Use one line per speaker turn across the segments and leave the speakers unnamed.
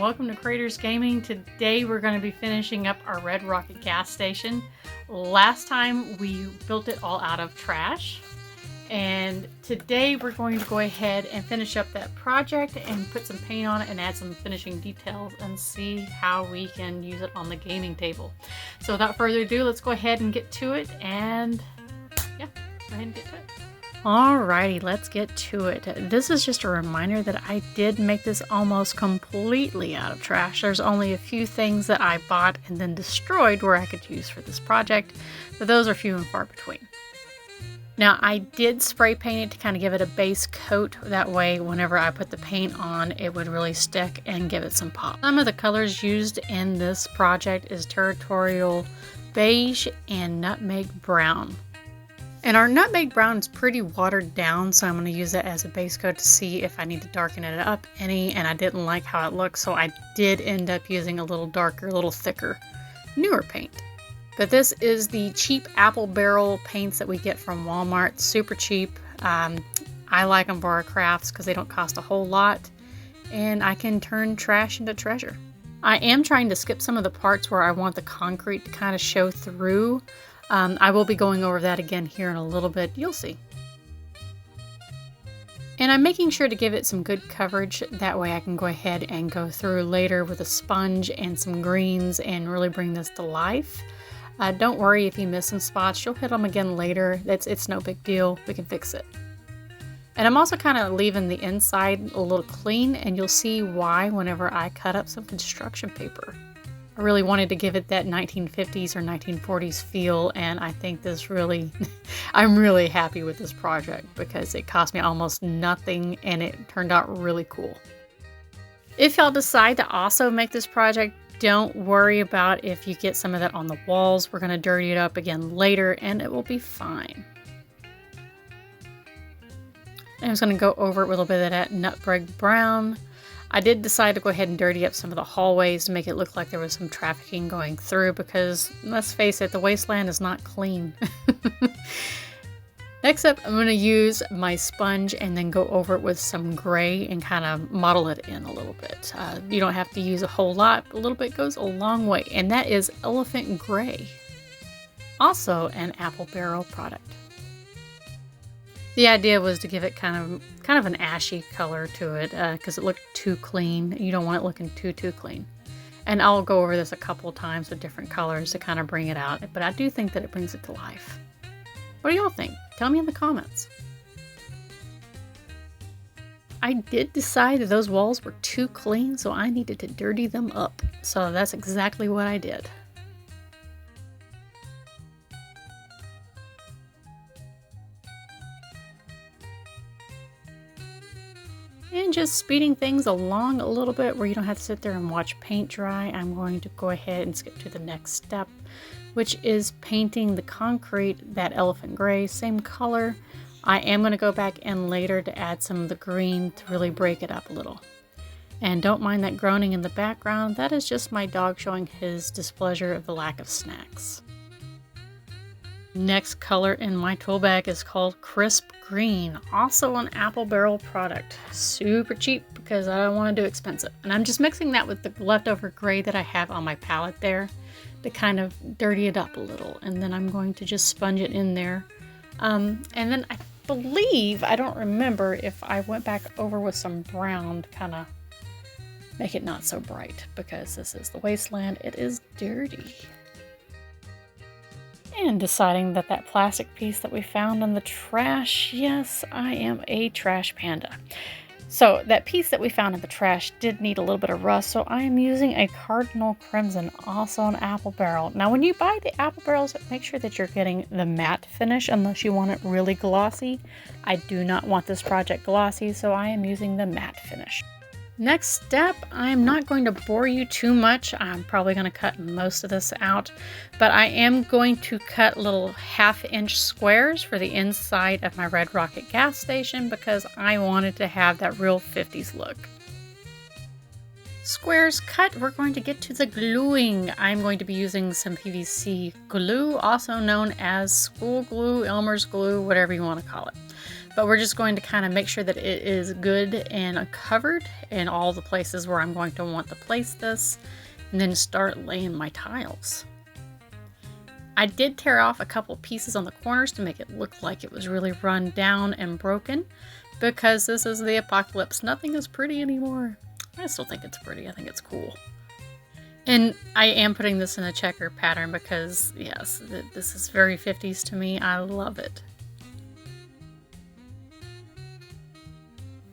welcome to Creators Gaming. Today we're going to be finishing up our Red Rocket gas station. Last time we built it all out of trash, and today we're going to go ahead and finish up that project and put some paint on it and add some finishing details and see how we can use it on the gaming table. So without further ado, let's go ahead and get to it, and yeah, go ahead and get to it. Alrighty, let's get to it. This is just a reminder that I did make this almost completely out of trash. There's only a few things that I bought and then destroyed where I could use for this project, but those are few and far between. Now, I did spray paint it to kind of give it a base coat. That way, whenever I put the paint on, it would really stick and give it some pop. Some of the colors used in this project is Territorial Beige and Nutmeg Brown. And our nutmeg brown is pretty watered down, so I'm going to use that as a base coat to see if I need to darken it up any, and I didn't like how it looked, so I did end up using a little darker, a little thicker, newer paint. But this is the cheap apple barrel paints that we get from Walmart, super cheap. I like them for our crafts because they don't cost a whole lot, and I can turn trash into treasure. I am trying to skip some of the parts where I want the concrete to kind of show through. I will be going over that again here in a little bit. You'll see. And I'm making sure to give it some good coverage. That way I can go ahead and go through later with a sponge and some greens and really bring this to life. Don't worry if you miss some spots. You'll hit them again later. It's no big deal. We can fix it. And I'm also kind of leaving the inside a little clean, and you'll see why whenever I cut up some construction paper. I really wanted to give it that 1950s or 1940s feel, and I think this really, I'm really happy with this project because it cost me almost nothing and it turned out really cool. If y'all decide to also make this project, don't worry about if you get some of that on the walls. We're going to dirty it up again later and it will be fine. I'm just going to go over it with a little bit of that nutmeg brown. I did decide to go ahead and dirty up some of the hallways to make it look like there was some trafficking going through because, let's face it, the wasteland is not clean. Next up, I'm going to use my sponge and then go over it with some gray and kind of model it in a little bit. You don't have to use a whole lot, but a little bit goes a long way, and that is Elephant Gray. Also an apple barrel product. The idea was to give it kind of an ashy color to it because it looked too clean. You don't want it looking too clean. And I'll go over this a couple times with different colors to kind of bring it out. But I do think that it brings it to life. What do y'all think? Tell me in the comments. I did decide that those walls were too clean, so I needed to dirty them up. So that's exactly what I did. And just speeding things along a little bit where you don't have to sit there and watch paint dry, I'm going to go ahead and skip to the next step, which is painting the concrete that elephant gray, same color. I am going to go back in later to add some of the green to really break it up a little. And don't mind that groaning in the background. That is just my dog showing his displeasure of the lack of snacks. Next color in my tool bag is called Crisp Green, also an apple barrel product. Super cheap because I don't want to do expensive. And I'm just mixing that with the leftover gray that I have on my palette there to kind of dirty it up a little. And then I'm going to just sponge it in there. And then I believe, I don't remember if I went back over with some brown to kind of make it not so bright because this is the wasteland. It is dirty. And deciding that that plastic piece that we found in the trash, yes, I am a trash panda. So that piece that we found in the trash did need a little bit of rust, so I am using a Cardinal Crimson, also an apple barrel. Now when you buy the apple barrels, make sure that you're getting the matte finish unless you want it really glossy. I do not want this project glossy, so I am using the matte finish. Next step, I'm not going to bore you too much. I'm probably going to cut most of this out, but I am going to cut little 1/2-inch squares for the inside of my Red Rocket gas station because I wanted to have that real 50s look. Squares cut, we're going to get to the gluing. I'm going to be using some PVC glue, also known as school glue, Elmer's glue, whatever you want to call it. But we're just going to kind of make sure that it is good and covered in all the places where I'm going to want to place this, and then start laying my tiles. I did tear off a couple pieces on the corners to make it look like it was really run down and broken, because this is the apocalypse. Nothing is pretty anymore. I still think it's pretty. I think it's cool. And I am putting this in a checker pattern because, yes, this is very 50s to me. I love it.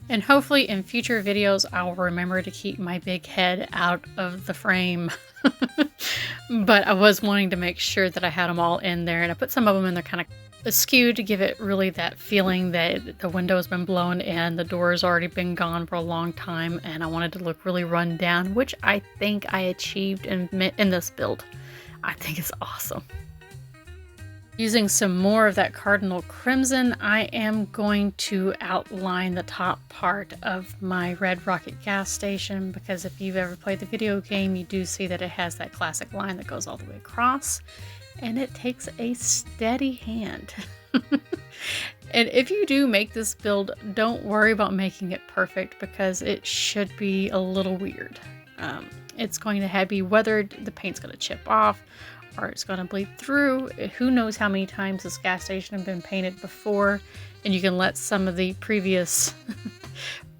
And hopefully in future videos, I'll remember to keep my big head out of the frame. But I was wanting to make sure that I had them all in there, and I put some of them in there kind of askew to give it really that feeling that the window's been blown in, the door's already been gone for a long time, and I wanted to look really run down, which I think I achieved in this build. I think it's awesome. Using some more of that Cardinal Crimson, I am going to outline the top part of my Red Rocket gas station, because if you've ever played the video game, you do see that it has that classic line that goes all the way across, and it takes a steady hand. And if you do make this build, don't worry about making it perfect, because it should be a little weird. It's going to be weathered, the paint's going to chip off, or it's going to bleed through. Who knows how many times this gas station has been painted before, and you can let some of the previous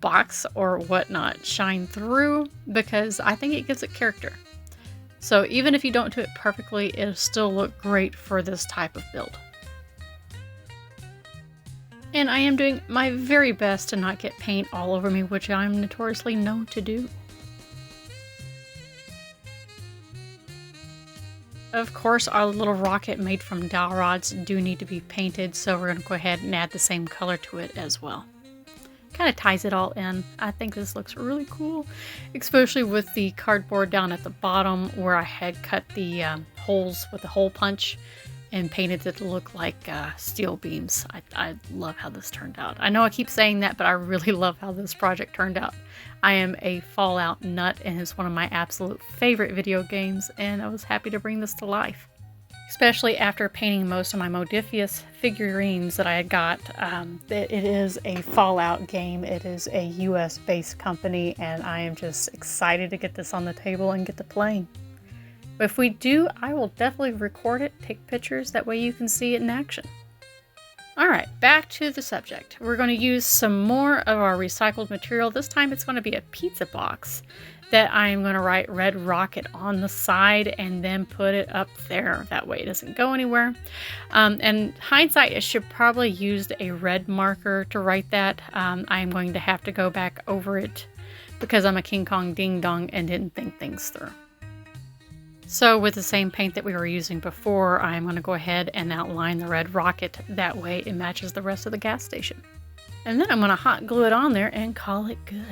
box or whatnot shine through, because I think it gives it character. So even if you don't do it perfectly, it'll still look great for this type of build. And I am doing my very best to not get paint all over me, which I'm notoriously known to do. Of course, our little rocket made from dowel rods do need to be painted, so we're going to go ahead and add the same color to it as well. Kind of ties it all in. I think this looks really cool, especially with the cardboard down at the bottom where I had cut the holes with the hole punch and painted it to look like steel beams. I love how this turned out. I know I keep saying that, but I really love how this project turned out. I am a Fallout nut, and it's one of my absolute favorite video games, and I was happy to bring this to life. Especially after painting most of my Modifius figurines that I had got. It is a Fallout game. It is a US based company, and I am just excited to get this on the table and get to playing. But if we do, I will definitely record it, take pictures, that way you can see it in action. Alright, back to the subject. We're going to use some more of our recycled material. This time it's going to be a pizza box that I'm going to write Red Rocket on the side and then put it up there. That way it doesn't go anywhere. And hindsight, I should probably use a red marker to write that. I'm going to have to go back over it because I'm a King Kong Ding Dong and didn't think things through. So with the same paint that we were using before, I'm going to go ahead and outline the Red Rocket. That way it matches the rest of the gas station. And then I'm going to hot glue it on there and call it good,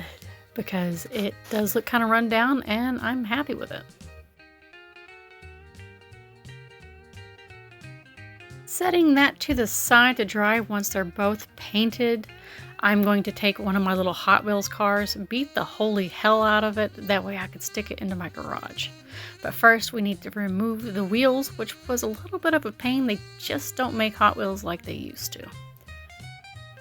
because it does look kind of run down and I'm happy with it. Setting that to the side to dry once they're both painted, I'm going to take one of my little Hot Wheels cars, beat the holy hell out of it, that way I could stick it into my garage. But first we need to remove the wheels, which was a little bit of a pain. They just don't make Hot Wheels like they used to.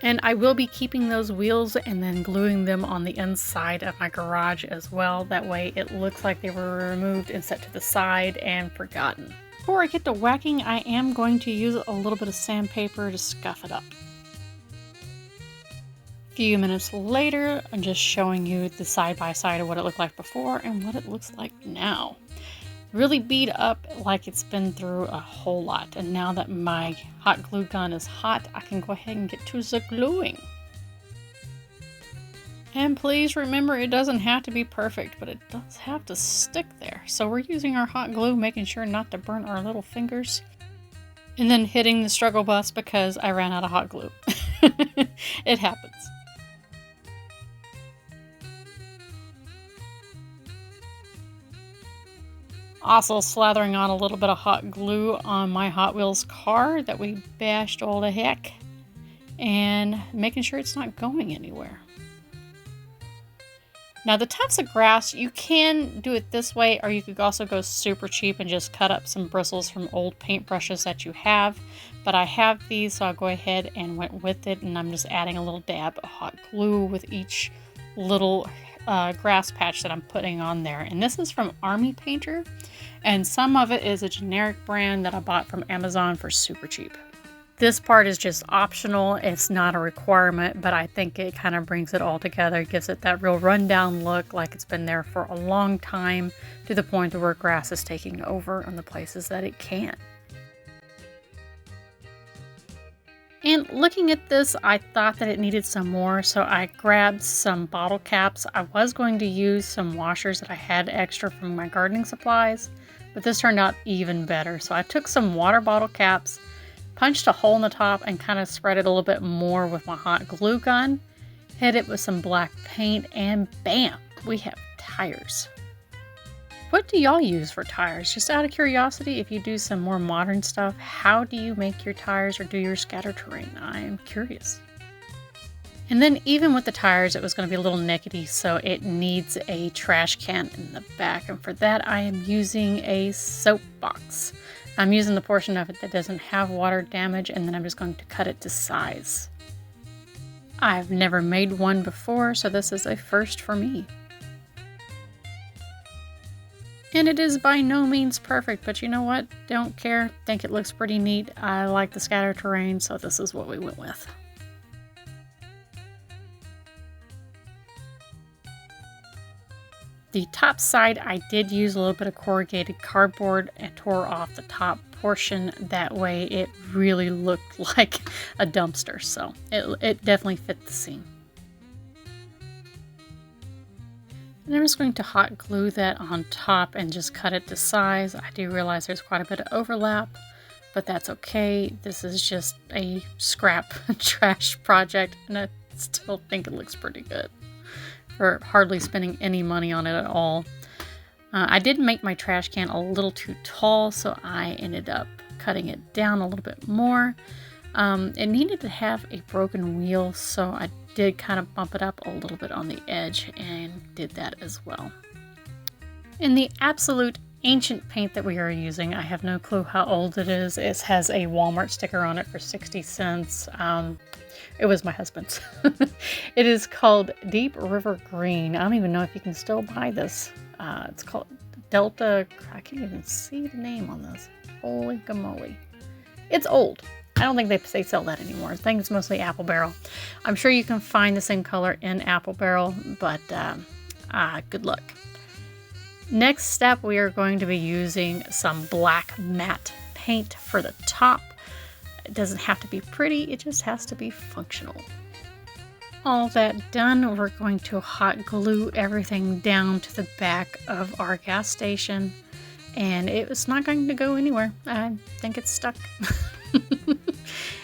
And I will be keeping those wheels and then gluing them on the inside of my garage as well. That way it looks like they were removed and set to the side and forgotten. Before I get to whacking, I am going to use a little bit of sandpaper to scuff it up. A few minutes later, I'm just showing you the side-by-side of what it looked like before and what it looks like now. Really beat up like it's been through a whole lot. And now that my hot glue gun is hot, I can go ahead and get to the gluing. And please remember, it doesn't have to be perfect, but it does have to stick there. So we're using our hot glue, making sure not to burn our little fingers. And then hitting the struggle bus because I ran out of hot glue. It happens. Also slathering on a little bit of hot glue on my Hot Wheels car that we bashed all the heck. And making sure it's not going anywhere. Now the tufts of grass, you can do it this way, or you could also go super cheap and just cut up some bristles from old paintbrushes that you have. But I have these, so I'll go ahead and went with it, and I'm just adding a little dab of hot glue with each little grass patch that I'm putting on there. And this is from Army Painter, and some of it is a generic brand that I bought from Amazon for super cheap. This part is just optional. It's not a requirement, but I think it kind of brings it all together. It gives it that real rundown look, like it's been there for a long time, to the point where grass is taking over on the places that it can. And looking at this, I thought that it needed some more, so I grabbed some bottle caps. I was going to use some washers that I had extra from my gardening supplies, but this turned out even better. So I took some water bottle caps, punched a hole in the top, and kind of spread it a little bit more with my hot glue gun. Hit it with some black paint, and bam, we have tires. What do y'all use for tires? Just out of curiosity, if you do some more modern stuff, how do you make your tires or do your scatter terrain? I am curious. And then even with the tires, it was going to be a little nickety, so it needs a trash can in the back. And for that, I am using a soap box. I'm using the portion of it that doesn't have water damage, and then I'm just going to cut it to size. I've never made one before, so this is a first for me. And it is by no means perfect, but you know what? Don't care. Think it looks pretty neat. I like the scatter terrain, so this is what we went with. The top side, I did use a little bit of corrugated cardboard and tore off the top portion. That way it really looked like a dumpster, so it definitely fit the scene. And I'm just going to hot glue that on top and just cut it to size. I do realize there's quite a bit of overlap, but that's okay. This is just a scrap trash project, and I still think it looks pretty good for hardly spending any money on it at all. I did make my trash can a little too tall, so I ended up cutting it down a little bit more. It needed to have a broken wheel, so I did kind of bump it up a little bit on the edge and did that as well. In the absolute ancient paint that we are using, I have no clue how old it is. It has a Walmart sticker on it for 60 cents. It was my husband's. It is called Deep River Green. I don't even know if you can still buy this. It's called Delta. I can't even see the name on this. Holy gamoly. It's old. I don't think they sell that anymore. I think it's mostly Apple Barrel. I'm sure you can find the same color in Apple Barrel, but good luck. Next step, we are going to be using some black matte paint for the top. It doesn't have to be pretty, it just has to be functional. All that done, we're going to hot glue everything down to the back of our gas station, and it was not going to go anywhere. I think it's stuck.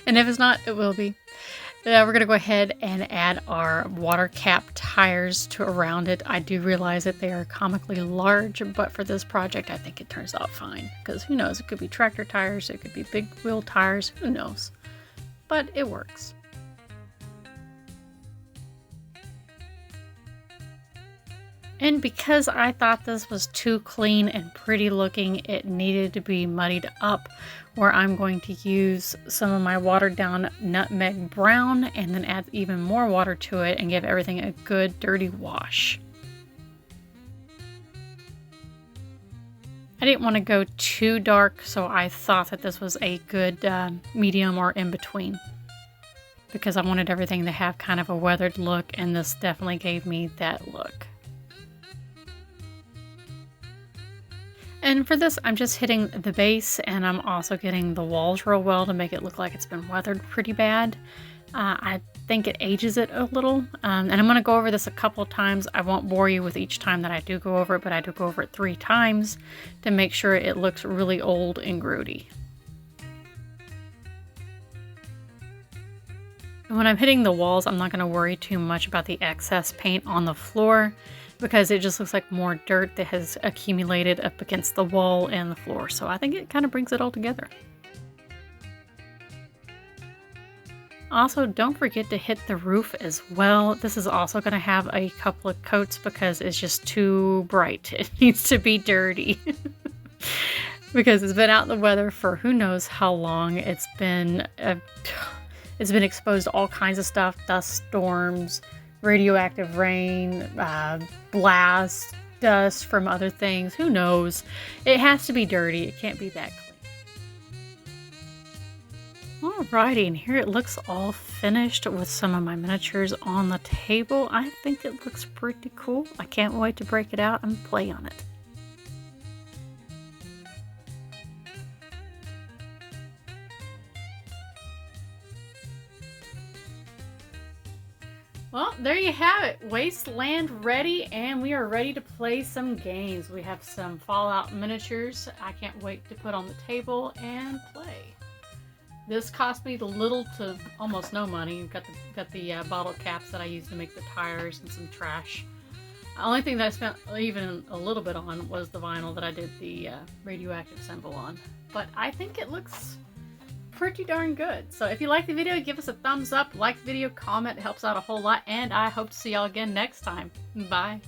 And if it's not, it will be. We're going to go ahead and add our water cap tires to around it. I do realize that they are comically large, but for this project, I think it turns out fine. Because who knows, it could be tractor tires, it could be big wheel tires, who knows. But it works. And because I thought this was too clean and pretty looking, it needed to be muddied up, where I'm going to use some of my watered down nutmeg brown and then add even more water to it and give everything a good dirty wash. I didn't want to go too dark, so I thought that this was a good medium or in between, because I wanted everything to have kind of a weathered look, and this definitely gave me that look. And for this, I'm just hitting the base, and I'm also getting the walls real well to make it look like it's been weathered pretty bad. I think it ages it a little, and I'm going to go over this a couple of times. I won't bore you with each time that I do go over it, but I do go over it 3 times to make sure it looks really old and grody. When I'm hitting the walls, I'm not going to worry too much about the excess paint on the floor, because it just looks like more dirt that has accumulated up against the wall and the floor. So I think it kind of brings it all together. Also, don't forget to hit the roof as well. This is also going to have a couple of coats because it's just too bright. It needs to be dirty. Because it's been out in the weather for who knows how long. It's been exposed to all kinds of stuff, dust storms, radioactive rain, blast, dust from other things. Who knows? It has to be dirty. It can't be that clean. Alrighty, and here it looks all finished with some of my miniatures on the table. I think it looks pretty cool. I can't wait to break it out and play on it. Well, there you have it. Wasteland ready, and we are ready to play some games. We have some Fallout miniatures I can't wait to put on the table and play. This cost me little to almost no money. Got the bottle caps that I used to make the tires and some trash. The only thing that I spent even a little bit on was the vinyl that I did the radioactive symbol on. But I think it looks pretty darn good. So if you like the video, give us a thumbs up, like the video, comment. It helps out a whole lot. And I hope to see y'all again next time. Bye.